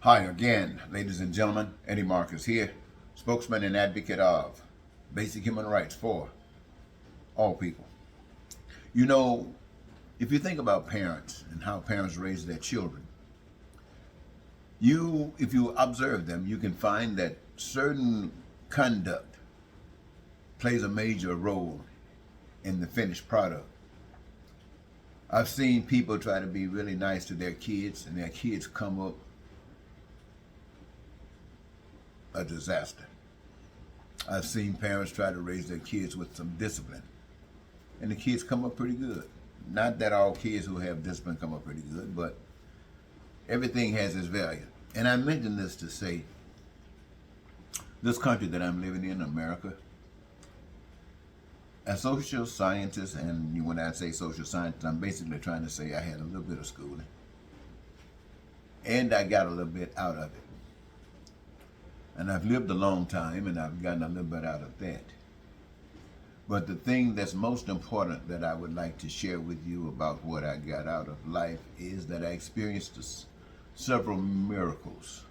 Hi again, ladies and gentlemen. Eddie Marcus here, spokesman and advocate of basic human rights for all people. You know, if you think about parents and how parents raise their children, if you observe them, you can find that certain conduct plays a major role in the finished product. I've seen people try to be really nice to their kids, and their kids come up a disaster. I've seen parents try to raise their kids with some discipline, and the kids come up pretty good. Not that all kids who have discipline come up pretty good, but everything has its value. And I mention this to say, this country that I'm living in, America, as social scientist, and when I say social scientist, I'm basically trying to say I had a little bit of schooling, and I got a little bit out of it. And I've lived a long time, and I've gotten a little bit out of that. But the thing that's most important that I would like to share with you about what I got out of life is that I experienced several miracles.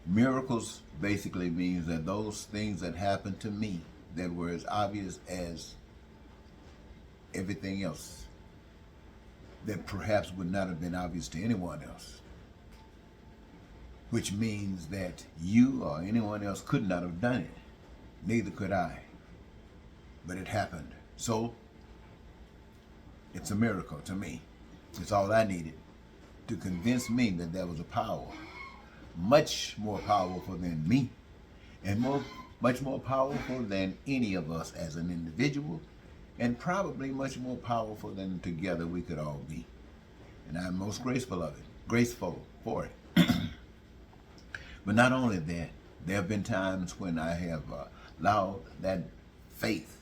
Miracles basically means that those things that happened to me that were as obvious as everything else, that perhaps would not have been obvious to anyone else, which means that you or anyone else could not have done it. Neither could I. But it happened. So, it's a miracle to me. It's all I needed to convince me that there was a power much more powerful than me, and much more powerful than any of us as an individual, and probably much more powerful than together we could all be. And I'm most graceful for it. But not only that, there have been times when I have allowed that faith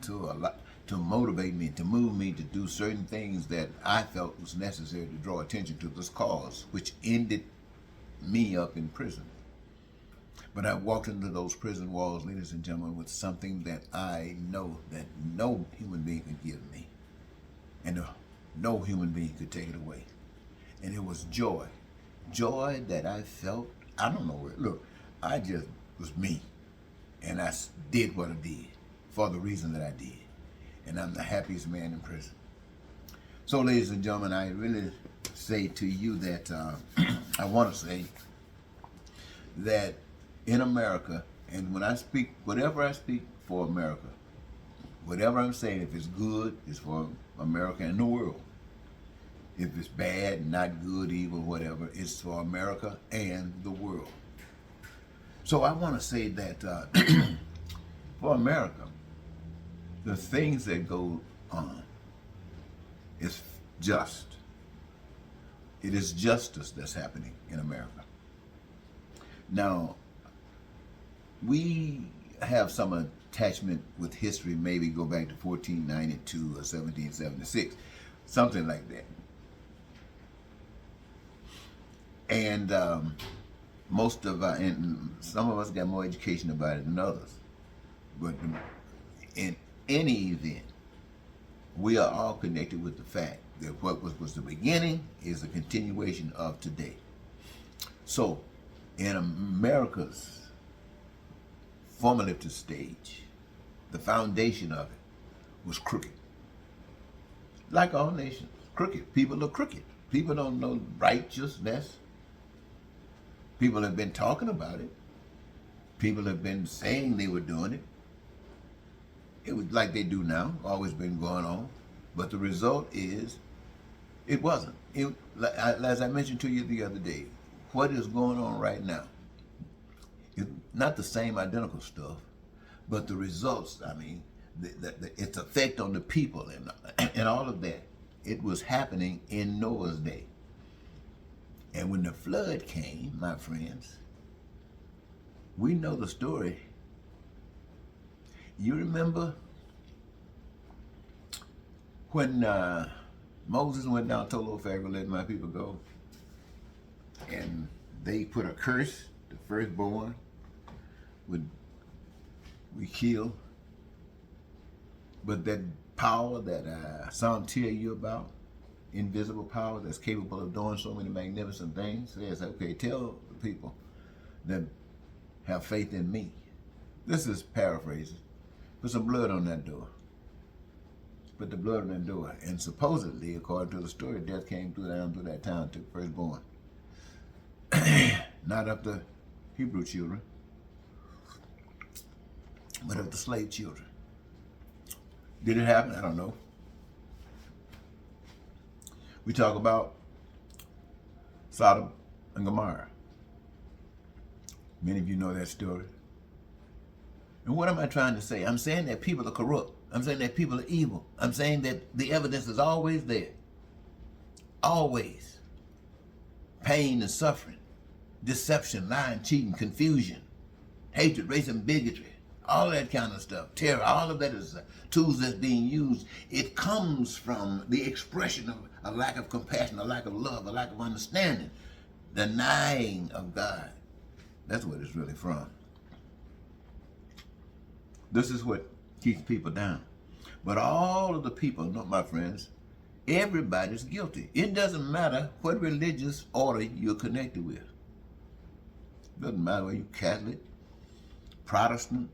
to motivate me, to move me to do certain things that I felt was necessary to draw attention to this cause, which ended me up in prison. But I walked into those prison walls, ladies and gentlemen, with something that I know that no human being could give me, and no human being could take it away. And it was joy. Joy that I felt, I don't know where, look, I just was me. And I did what I did for the reason that I did. And I'm the happiest man in prison. So, ladies and gentlemen, I really say to you that I want to say that in America, and when I speak, whatever I speak for America, whatever I'm saying, if it's good, it's for America and the world. If it's bad, not good, evil, whatever, it's for America and the world. So I want to say that for America, the things that go on is just. It is justice that's happening in America. Now, we have some attachment with history, maybe go back to 1492 or 1776, something like that. And and some of us got more education about it than others. But in any event, we are all connected with the fact that what was the beginning is a continuation of today. So, in America's formative stage, the foundation of it was crooked. Like all nations, crooked. People are crooked. People don't know righteousness. People have been talking about it. People have been saying they were doing it. It was like they do now, always been going on. But the result is, it wasn't. As I mentioned to you the other day, what is going on right now, it's not the same identical stuff, but the results, I mean, its effect on the people and all of that, it was happening in Noah's day. And when the flood came, my friends, we know the story. You remember when Moses went down, told old Pharaoh, let my people go, and they put a curse, the firstborn would we kill. But that power that Psalm tell you about invisible power that's capable of doing so many magnificent things, says, okay, tell the people that have faith in me. This is paraphrasing. Put some blood on that door. Put the blood on that door. And supposedly, according to the story, death came down through that town, took the firstborn. Not of the Hebrew children, but of the slave children. Did it happen? I don't know. We talk about Sodom and Gomorrah. Many of you know that story. And what am I trying to say? I'm saying that people are corrupt. I'm saying that people are evil. I'm saying that the evidence is always there. Always. Pain and suffering, deception, lying, cheating, confusion, hatred, racism, bigotry, all that kind of stuff, terror, all of that is tools that's being used. It comes from the expression of a lack of compassion, a lack of love, a lack of understanding, denying of God. That's what it's really from. This is what keeps people down. But all of the people, no, my friends, everybody's guilty. It doesn't matter what religious order you're connected with. It doesn't matter whether you're Catholic, Protestant,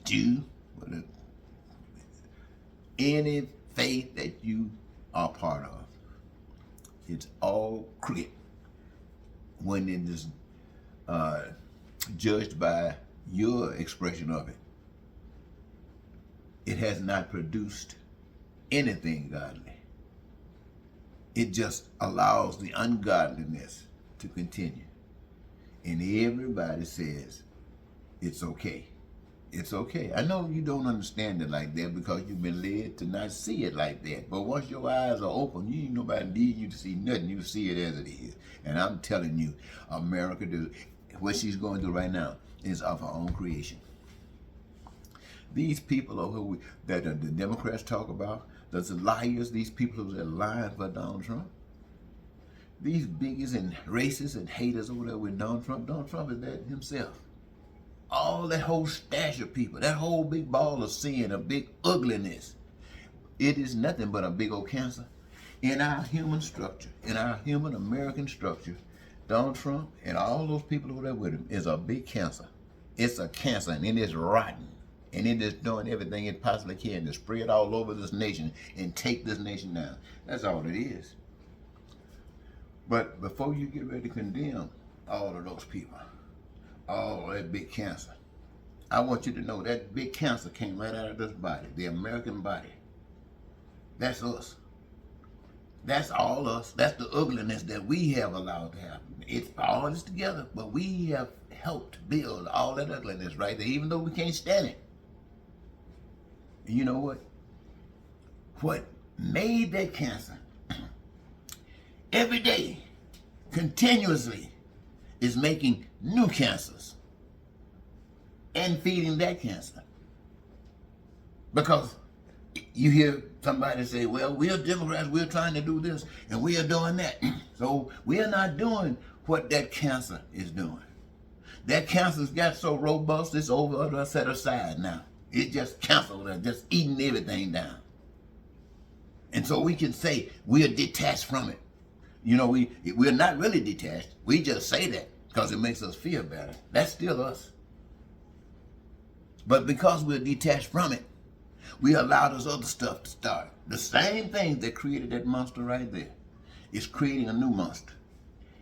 Jew, whatever. Any faith that you are part of, it's all clear when it is judged by your expression of it. It has not produced anything godly. It just allows the ungodliness to continue. And everybody says, it's okay. It's okay. I know you don't understand it like that because you've been led to not see it like that. But once your eyes are open, you ain't nobody need you to see nothing. You see it as it is. And I'm telling you, America, what she's going through right now is of her own creation. These people that the Democrats talk about, the liars, these people who are lying for Donald Trump, these bigots and racists and haters over there with Donald Trump is that himself. All that whole stash of people, that whole big ball of sin, a big ugliness, it is nothing but a big old cancer. In our human structure, in our human American structure, Donald Trump and all those people over there with him is a big cancer. It's a cancer and it is rotten. And it is doing everything it possibly can to spread all over this nation and take this nation down. That's all it is. But before you get ready to condemn all of those people, all that big cancer, I want you to know that big cancer came right out of this body, the American body. That's us. That's all us. That's the ugliness that we have allowed to happen. It's all this together, but we have helped build all that ugliness right there, even though we can't stand it. And you know what? What made that cancer every day, continuously, is making new cancers and feeding that cancer. Because you hear somebody say, well, we're Democrats, we're trying to do this, and we are doing that. So we are not doing what that cancer is doing. That cancer's got so robust, it's over set aside now. It's just cancer, just eating everything down. And so we can say we are detached from it. You know, we're not really detached. We just say that because it makes us feel better. That's still us. But because we're detached from it, we allow this other stuff to start. The same thing that created that monster right there is creating a new monster.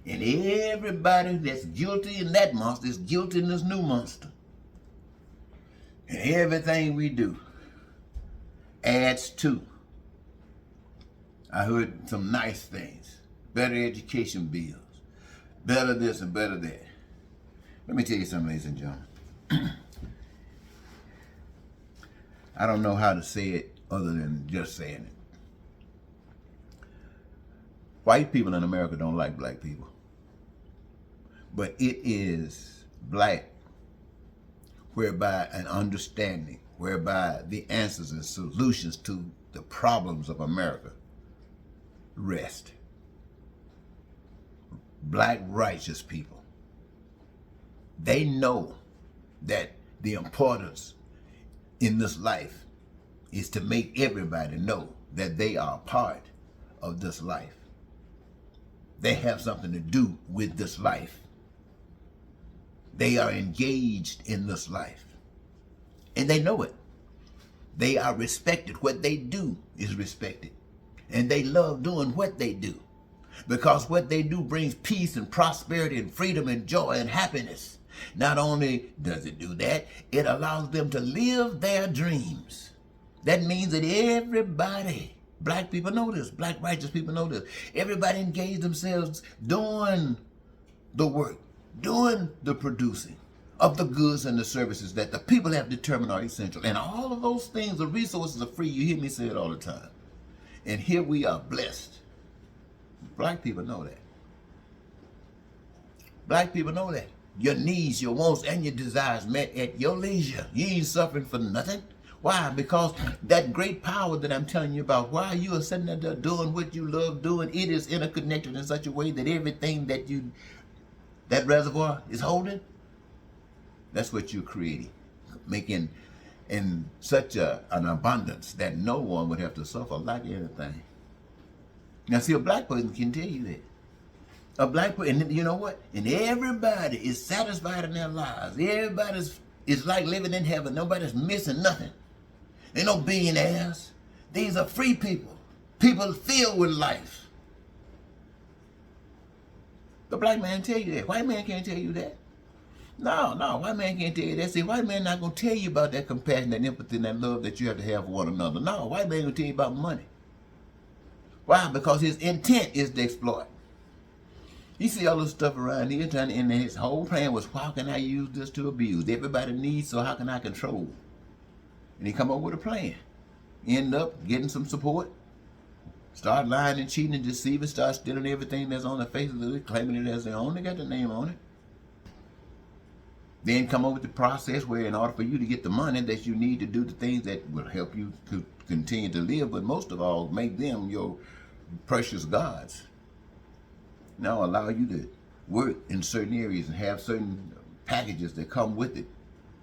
And everybody that's guilty in that monster is guilty in this new monster. And everything we do adds to. I heard some nice things. Better education bills. Better this and better that. Let me tell you something, ladies and gentlemen. I don't know how to say it other than just saying it. White people in America don't like black people. But it is black whereby an understanding, whereby the answers and solutions to the problems of America rest. Black righteous people. They know that the importance in this life is to make everybody know that they are a part of this life. They have something to do with this life. They are engaged in this life. And they know it. They are respected. What they do is respected. And they love doing what they do. Because what they do brings peace and prosperity and freedom and joy and happiness. Not only does it do that, it allows them to live their dreams. That means that everybody, black people know this, black righteous people know this, everybody engage themselves doing the work, doing the producing of the goods and the services that the people have determined are essential. And all of those things, the resources are free. You hear me say it all the time. And here we are blessed. Black people know that. Black people know that. Your needs, your wants, and your desires met at your leisure. You ain't suffering for nothing. Why? Because that great power that I'm telling you about, while you are sitting there doing what you love doing, it is interconnected in such a way that everything that reservoir is holding, that's what you're creating, making in such an abundance that no one would have to suffer like anything. Now, see, a black person can tell you that. A black person, and you know what? And everybody is satisfied in their lives. Everybody is like living in heaven. Nobody's missing nothing. Ain't no billionaires. These are free people. People filled with life. The black man tell you that. White man can't tell you that. No, white man can't tell you that. See, white man not going to tell you about that compassion, that empathy, and that love that you have to have for one another. No, white man going to tell you about money. Why? Because his intent is to exploit. You see all this stuff around here, and his whole plan was, how can I use this to abuse? Everybody needs, so how can I control? And he come up with a plan. End up getting some support. Start lying and cheating and deceiving. Start stealing everything that's on the face of the earth, claiming it as their own. They got the name on it. Then come up with the process where in order for you to get the money that you need to do the things that will help you to continue to live, but most of all, make them your precious gods. Now allow you to work in certain areas and have certain packages that come with it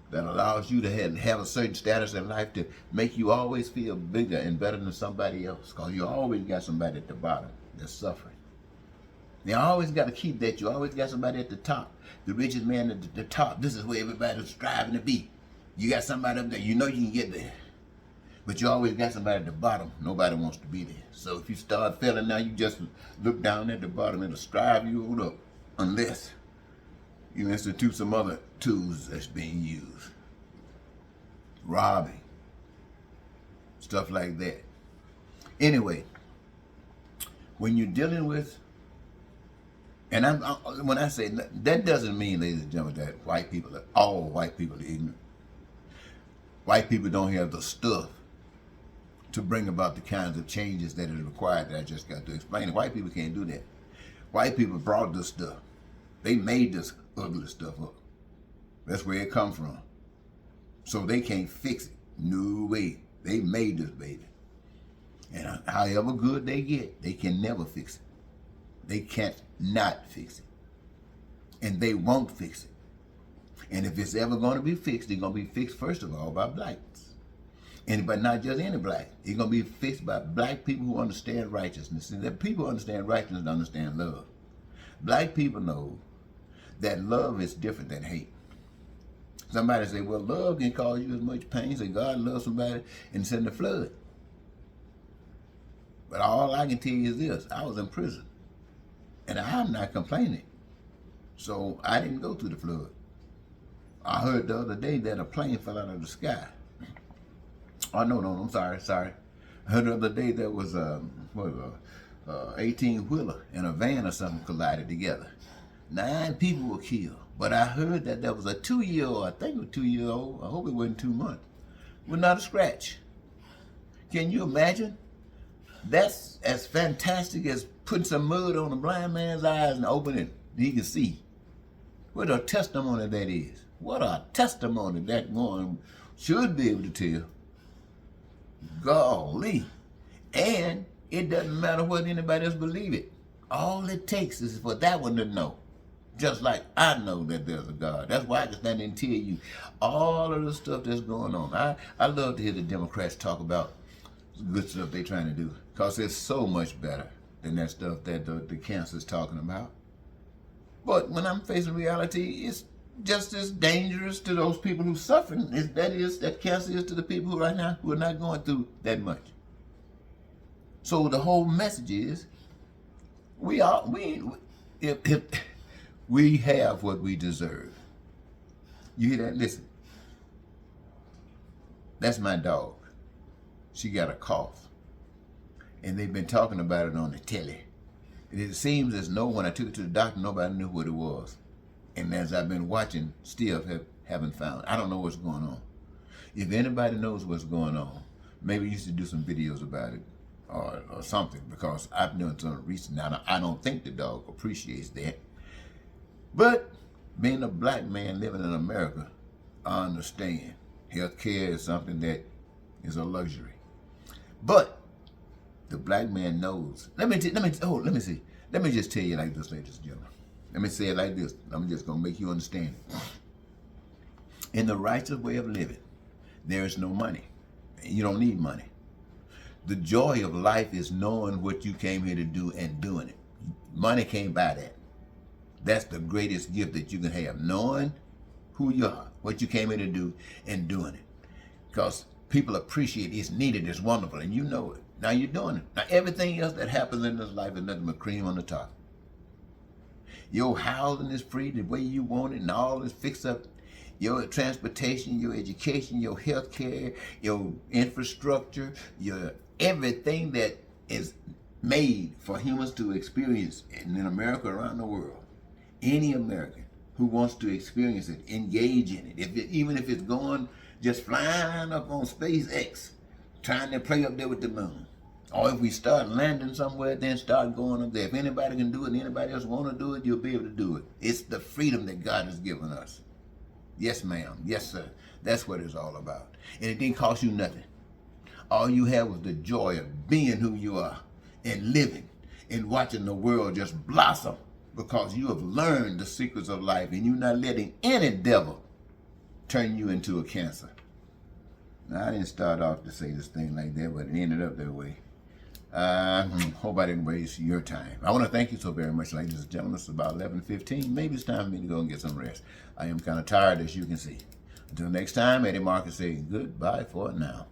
that allows you to have a certain status in life to make you always feel bigger and better than somebody else, because you always got somebody at the bottom that's suffering. You always got to keep that. You always got somebody at the top. The richest man at the top. This is where everybody's striving to be. You got somebody up there. You know you can get there. But you always got somebody at the bottom. Nobody wants to be there. So if you start failing now, you just look down at the bottom. It'll strive you on up. Unless you institute some other tools that's being used. Robbing. Stuff like that. Anyway, when you're dealing with, and when I say that doesn't mean, ladies and gentlemen, that all white people are ignorant. White people don't have the stuff to bring about the kinds of changes that is required that I just got to explain. White people can't do that. White people brought this stuff. They made this ugly stuff up. That's where it comes from. So they can't fix it. No way. They made this baby. And however good they get, they can never fix it. They can't not fix it. And they won't fix it. And if it's ever going to be fixed, it's going to be fixed first of all by blacks. But not just any black. It's going to be fixed by black people who understand righteousness. And that people understand righteousness and understand love. Black people know that love is different than hate. Somebody say, well, love can cause you as much pain. Say God loves somebody and send a flood. But all I can tell you is this. I was in prison. And I'm not complaining. So I didn't go through the flood. I heard the other day that a plane fell out of the sky. Oh, no, I'm sorry. I heard the other day there was a 18-wheeler and a van or something collided together. 9 people were killed. But I heard that there was a 2-year-old, I think it was 2-year-old, I hope it wasn't 2 months, with not a scratch. Can you imagine? That's as fantastic as putting some mud on a blind man's eyes and opening it, he can see. What a testimony that is. What a testimony that one should be able to tell. Golly. And it doesn't matter whether anybody else believe it. All it takes is for that one to know. Just like I know that there's a God. That's why I can stand there and tell you all of the stuff that's going on. I love to hear the Democrats talk about good stuff they trying to do. Because it's so much better than that stuff that the cancer's talking about. But when I'm facing reality, it's just as dangerous to those people who suffering as that cancer is to the people who right now who are not going through that much. So the whole message is, if we have what we deserve. You hear that? Listen. That's my dog. She got a cough. And they've been talking about it on the telly. And it seems as though when I took it to the doctor, nobody knew what it was. And as I've been watching, still haven't found. I don't know what's going on. If anybody knows what's going on, maybe you should do some videos about it or something, because I've done some research. Now, I don't think the dog appreciates that. But being a black man living in America, I understand. Healthcare is something that is a luxury. But the black man knows. Let me see. Let me just tell you like this, ladies and gentlemen. Let me say it like this. I'm just going to make you understand it. In the righteous way of living, there is no money. You don't need money. The joy of life is knowing what you came here to do and doing it. Money can't buy that. That's the greatest gift that you can have. Knowing who you are, what you came here to do, and doing it. Because people appreciate it. It's needed. It's wonderful. And you know it. Now you're doing it. Now everything else that happens in this life is nothing but cream on the top. Your housing is free the way you want it, and all is fixed up. Your transportation, your education, your health care, your infrastructure, your everything that is made for humans to experience in America, around the world. Any American who wants to experience it, engage in it, even if it's going, just flying up on SpaceX, trying to play up there with the moon. Or if we start landing somewhere, then start going up there. If anybody can do it and anybody else want to do it, you'll be able to do it. It's the freedom that God has given us. Yes, ma'am. Yes, sir. That's what it's all about. And it didn't cost you nothing. All you have was the joy of being who you are and living and watching the world just blossom, because you have learned the secrets of life and you're not letting any devil turn you into a cancer. Now, I didn't start off to say this thing like that, but it ended up that way. Hope I didn't waste your time. I want to thank you so very much, ladies and gentlemen. It's about 11:15. Maybe it's time for me to go and get some rest. I am kind of tired, as you can see. Until next time, Eddie Marcus saying goodbye for now.